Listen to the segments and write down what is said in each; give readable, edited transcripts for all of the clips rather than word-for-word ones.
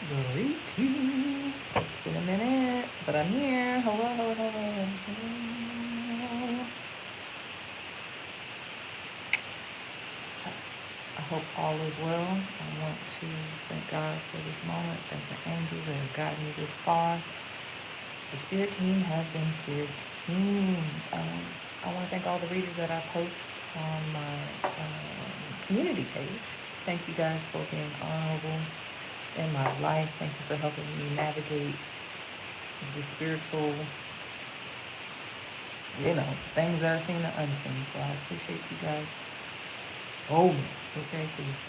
Greetings. It's been a minute, but I'm here. Hello, hello, hello. So, I hope all is well. I want to thank God for this moment. Thank the angels that have gotten me this far. The spirit team has been spirit teaming. I want to thank all the readers that I post on my community page. Thank you guys for being honorable in my life. Thank you for helping me navigate the spiritual, things that are seen and unseen. So I appreciate you guys so much, okay? Because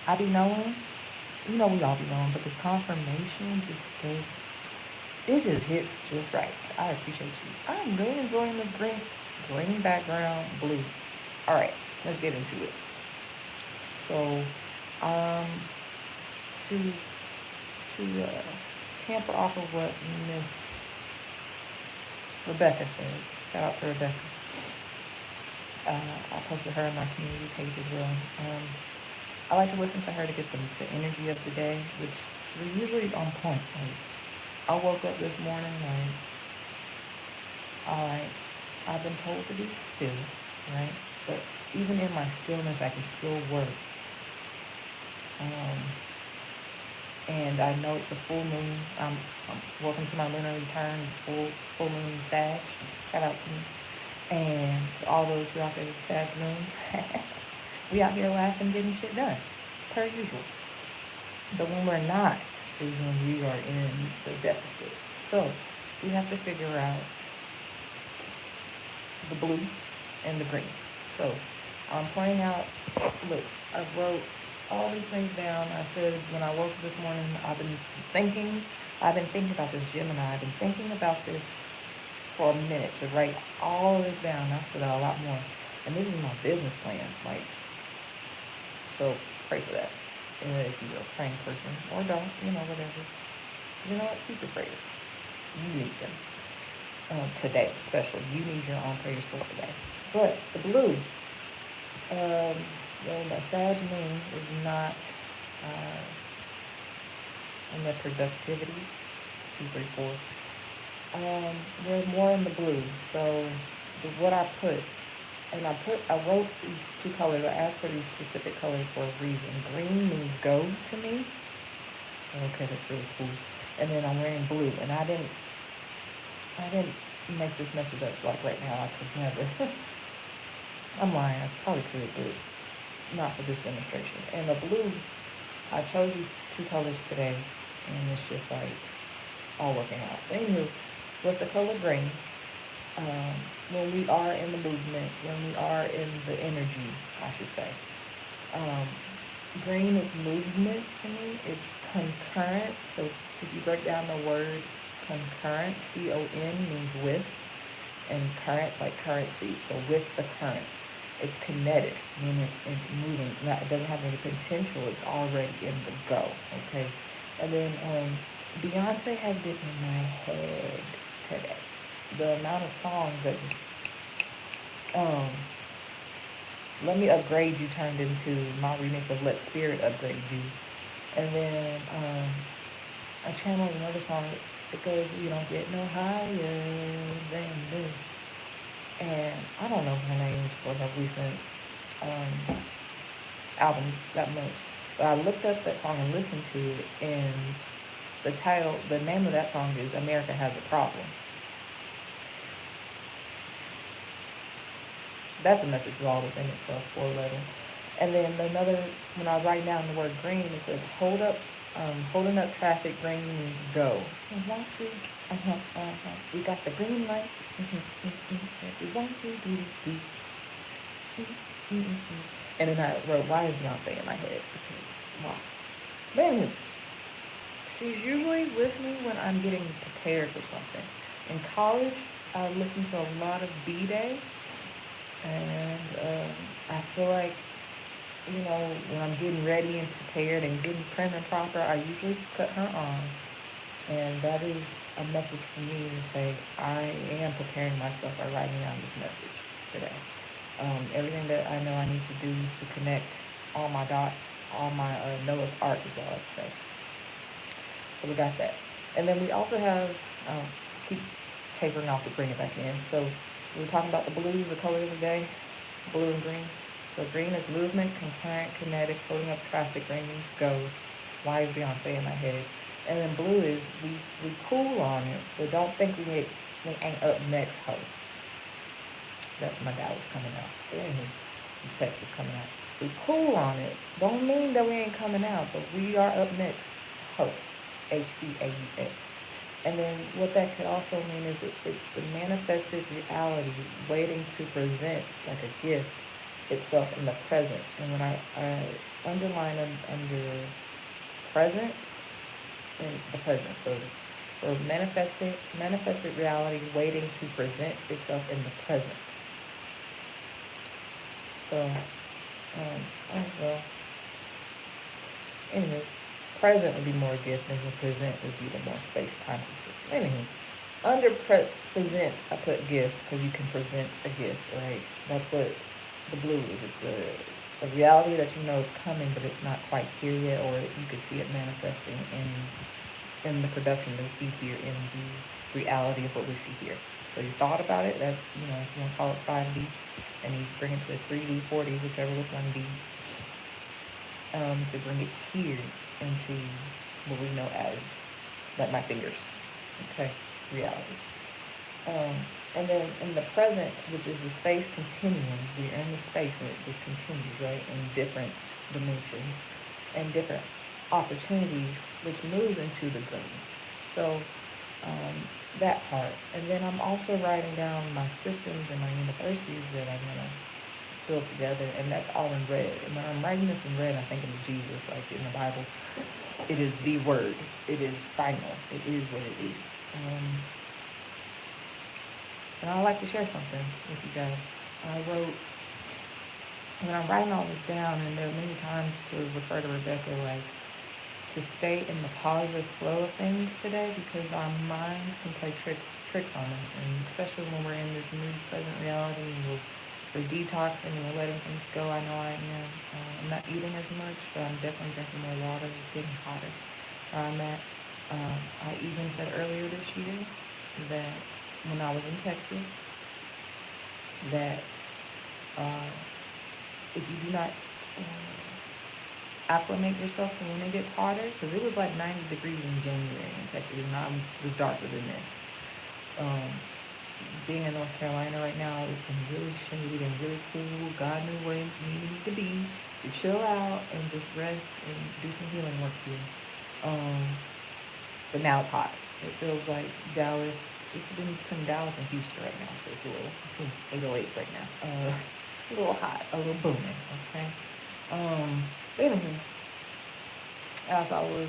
I be knowing, we all be knowing, but the confirmation just does, it just hits just right. So I appreciate you. I'm really enjoying this green background, blue. All right, let's get into it. So, um, to tamper off of what Miss Rebecca said. Shout out to Rebecca. I posted her on my community page as well. I like to listen to her to get the energy of the day, which we're usually on point. Like, I woke up this morning like, all right, I've been told to be still, right? But even in my stillness, I can still work. Um, and I know it's a full moon. I'm welcome to my lunar return. It's full moon Sag. Shout out to me. And to all those who out there with Sag moons, we out here laughing, getting shit done, per usual. But when we're not, is when we are in the deficit. So we have to figure out the blue and the green. So I'm pointing out, look, I wrote all these things down. I said when I woke up this morning, I've been thinking about this Gemini. I've been thinking about this for a minute to write all of this down. I still got a lot more. And this is my business plan. Like, so pray for that. If you're a praying person or don't, whatever. You know what? Keep your prayers. You need them. Today, especially. You need your own prayers for today. But the blue, the Sag moon is not in the productivity. 2, 3, 4. We're more in the blue. So what I put, and I wrote these two colors. I asked for these specific colors for a reason. Green means go to me. So okay, that's really cool. And then I'm wearing blue, and I didn't make this message up like right now. I could never. I'm lying. I probably could, but not for this demonstration. And the blue, I chose these two colors today, and it's just like all working out. But anywho, with the color green, when we are in the movement, when we are in the energy, I should say, green is movement to me. It's concurrent. So if you break down the word concurrent, CON means with, and current like currency. So with the current, it's kinetic, meaning it's moving. It doesn't have any potential. It's already in the go. Okay, and then Beyonce has been in my head today. The amount of songs that just Let Me Upgrade You turned into my remix of Let Spirit Upgrade You. And then I channeled another song. It goes, You Don't Get No Higher Than This. And I don't know her names for her recent albums that much. But I looked up that song and listened to it, and the name of that song is America Has a Problem. That's a message all within itself, 411. And then when I was writing down the word green, it said, holding up traffic, green means go. I want to, we got the green light. If we want to, do. And then I wrote, why is Beyonce in my head? Because, why? But anyway, she's usually with me when I'm getting prepared for something. In college, I listened to a lot of B-Day. And I feel like, when I'm getting ready and prepared and getting prim and proper, I usually cut her on. And that is a message for me to say, I am preparing myself by writing down this message today. Everything that I know I need to do to connect all my dots all my Noah's Ark is what I like to say. So we got that. And then we also have, keep tapering off to bring it back in. So we were talking about the blues, the color of the day, blue and green. So green is movement, concurrent, kinetic, holding up traffic. Green means go. Why is Beyonce in my head? And then blue is we cool on it, but don't think we ain't up next, ho. That's my Dallas coming out. Anywho, Texas coming out. We cool on it. Don't mean that we ain't coming out, but we are up next, ho. H-E-A-U-X. And then what that could also mean is it's the manifested reality waiting to present like a gift itself in the present. And when I underline under present, in the present. So for manifested reality waiting to present itself in the present. So, well, anyway, present would be more gift, and the present would be the more space-time. Anyway, under present, I put gift because you can present a gift, right? That's what the blue is. It's a reality that you know it's coming, but it's not quite here yet, or you could see it manifesting in the production that we here in the reality of what we see here. So you thought about it, that, if you want to call it 5D, and you bring it to 3D, 4D, which one D, to bring it here into what we know as, like my fingers, okay, reality. And then in the present, which is the space continuum, we're in the space and it just continues, right, in different dimensions and different opportunities, which moves into the green. So that part. And then I'm also writing down my systems and my universities that I'm going to build together, and that's all in red. And when I'm writing this in red, I'm thinking of Jesus, like in the Bible. It is the word. It is final. It is what it is. And I'd like to share something with you guys. I wrote, when I'm writing all this down, and there are many times to refer to Rebecca, like, to stay in the positive flow of things today, because our minds can play tricks on us, and especially when we're in this new present reality and we're detoxing and we're letting things go. I know I am. I'm not eating as much, but I'm definitely drinking more water. It's getting hotter where I'm at. I even said earlier this year that when I was in Texas, that if you do not acclimate yourself to when it gets hotter, because it was like 90 degrees in January in Texas, and it was darker than this. Being in North Carolina right now, it's been really shady and really cool. God knew where you needed to be to chill out and just rest and do some healing work here. But now it's hot. It feels like Dallas. It's been between Dallas and Houston right now, so it's a little 808 right now. A little hot, a little booming. Okay. But anyway, as I was,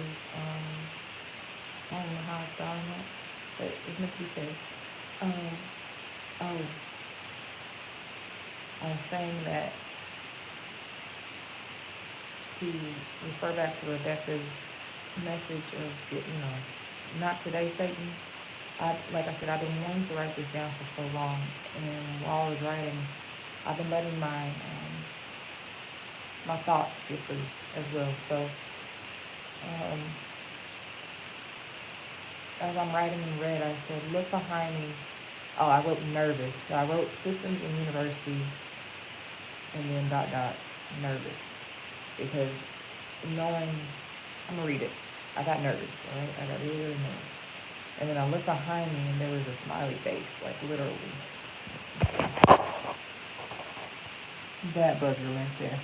I don't know how I got on that, but it's meant to be said. I was saying that to refer back to Rebecca's message of, not today, Satan. Like I said, I've been wanting to write this down for so long, and while I was writing, I've been letting my thoughts get through as well. So as I'm writing in red, I said, look behind me. Oh, I wrote nervous. So I wrote systems in university, and then ... nervous. Because knowing, I'm going to read it. I got nervous, all right? I got really, really nervous. And then I looked behind me, and there was a smiley face, like literally. Let's see. That bugger right there.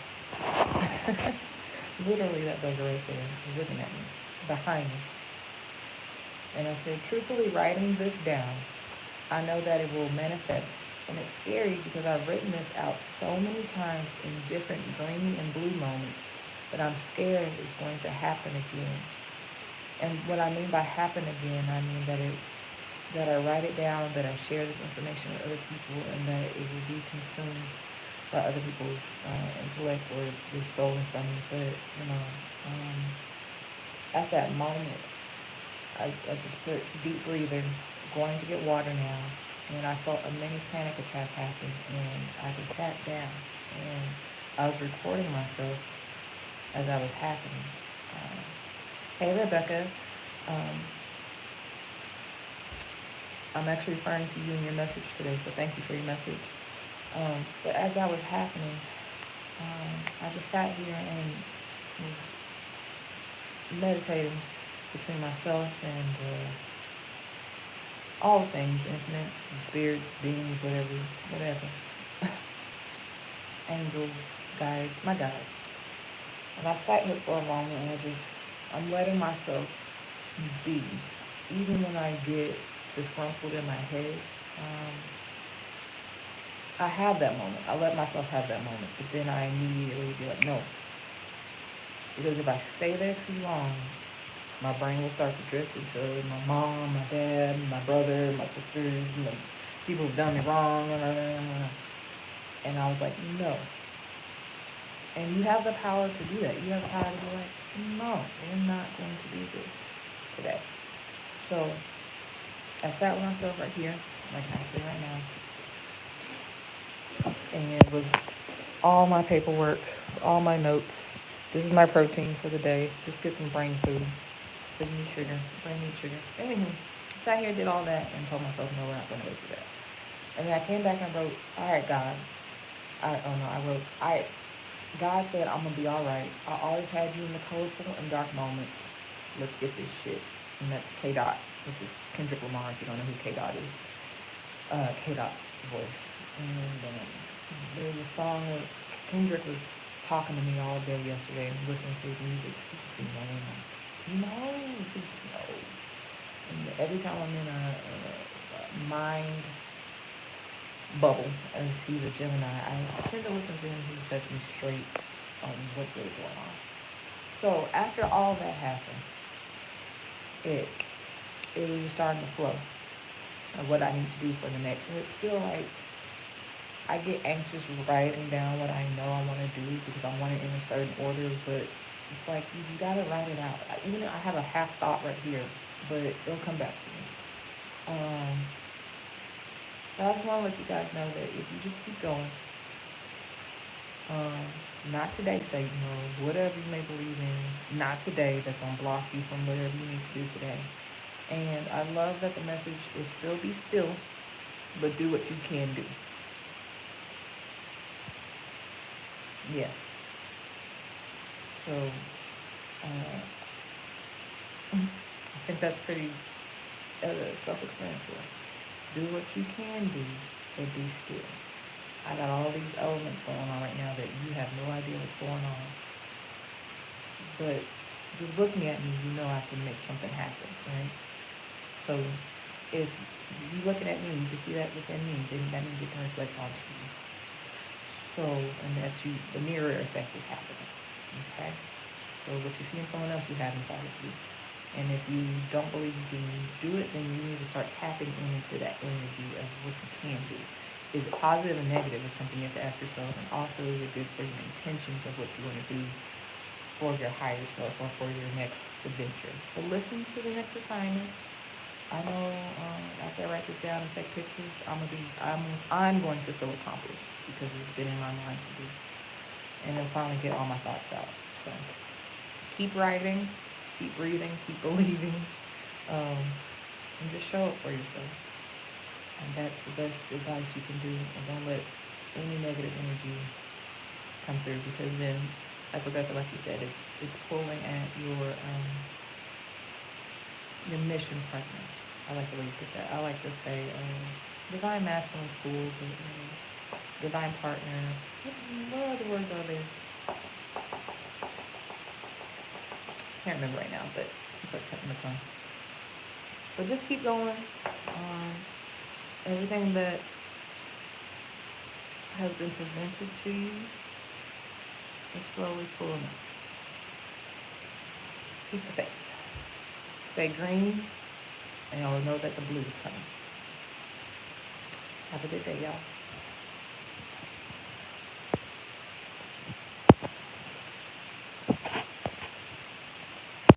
Literally that bugger right there was looking at me, behind me. And I said, truthfully writing this down, I know that it will manifest. And it's scary because I've written this out so many times in different green and blue moments that I'm scared it's going to happen again. And what I mean by happen again, I mean that I write it down, that I share this information with other people, and that it will be consumed by other people's intellect or be stolen from me. But, at that moment, I just put deep breather, going to get water now, and I felt a mini panic attack happen, and I just sat down, and I was recording myself, as that was happening. Hey, Rebecca. Um, I'm actually referring to you in your message today, so thank you for your message. But as that was happening, I just sat here and was meditating between myself and all things, infinites, spirits, beings, whatever. Angels, guide, my guides. And I sat here for a moment and I'm letting myself be. Even when I get disgruntled in my head, um, I have that moment. I let myself have that moment. But then I immediately be like, no. Because if I stay there too long, my brain will start to drift into my mom, my dad, my brother, my sisters, my people who've done me wrong. And I was like, no. And you have the power to do that. You have the power to be like, no, we're not going to do this today. So I sat with myself right here, like I'm sitting right now, and with all my paperwork, all my notes. This is my protein for the day. Just get some brain food. Because you need sugar. Brain needs sugar. Anywho, sat here, did all that, and told myself, no, we're not going to go through that. And then I came back and wrote, all right, God. I wrote, God said, I'm going to be all right. I always had you in the colorful and dark moments. Let's get this shit. And that's K. Dot, which is Kendrick Lamar, if you don't know who K. Dot is. K. Dot voice. And there was a song that Kendrick was talking to me all day yesterday and listening to his music. He just be knowing, like, he just knows. And every time I'm in a mind bubble, as he's a Gemini, I tend to listen to him. He sets me straight on what's really going on. So after all that happened, it was just starting to flow of what I need to do for the next. And it's still like I get anxious writing down what I know I want to do because I want it in a certain order, but it's like you just gotta write it out. Even though I have a half thought right here, but it'll come back to me. But I just want to let you guys know that if you just keep going, not today, Satan, or whatever you may believe in, not today, that's going to block you from whatever you need to do today. And I love that the message is still be still, but do what you can do. Yeah. So, I think that's pretty self-explanatory. Do what you can do, but be still. I got all these elements going on right now that you have no idea what's going on. But just looking at me, you know I can make something happen, right? So if you looking at me, you can see that within me, then that means it can reflect onto you. So, and that's you, the mirror effect is happening, okay? So what you see in someone else, you have inside of you. And if you don't believe you can do it, then you need to start tapping into that energy of what you can do. Is it positive or negative is something you have to ask yourself. And also, is it good for your intentions of what you want to do for your higher self or for your next adventure? But listen to the next assignment. I know after I write this down and take pictures, I'm going to feel accomplished because it's been in my mind to do. And then finally get all my thoughts out. So keep writing, keep breathing, keep believing, and just show up for yourself. And that's the best advice you can do. And don't let any negative energy come through, because then, like Rebecca, like you said, it's pulling at your mission partner. I like the way you put that. I like to say divine masculine is cool, but divine partner. What other words are there? Can't remember right now, but it's like tip of my tongue. But just keep going. Everything that has been presented to you is slowly pulling up. Keep the faith. Stay green, and you'll know that the blue is coming. Have a good day, y'all.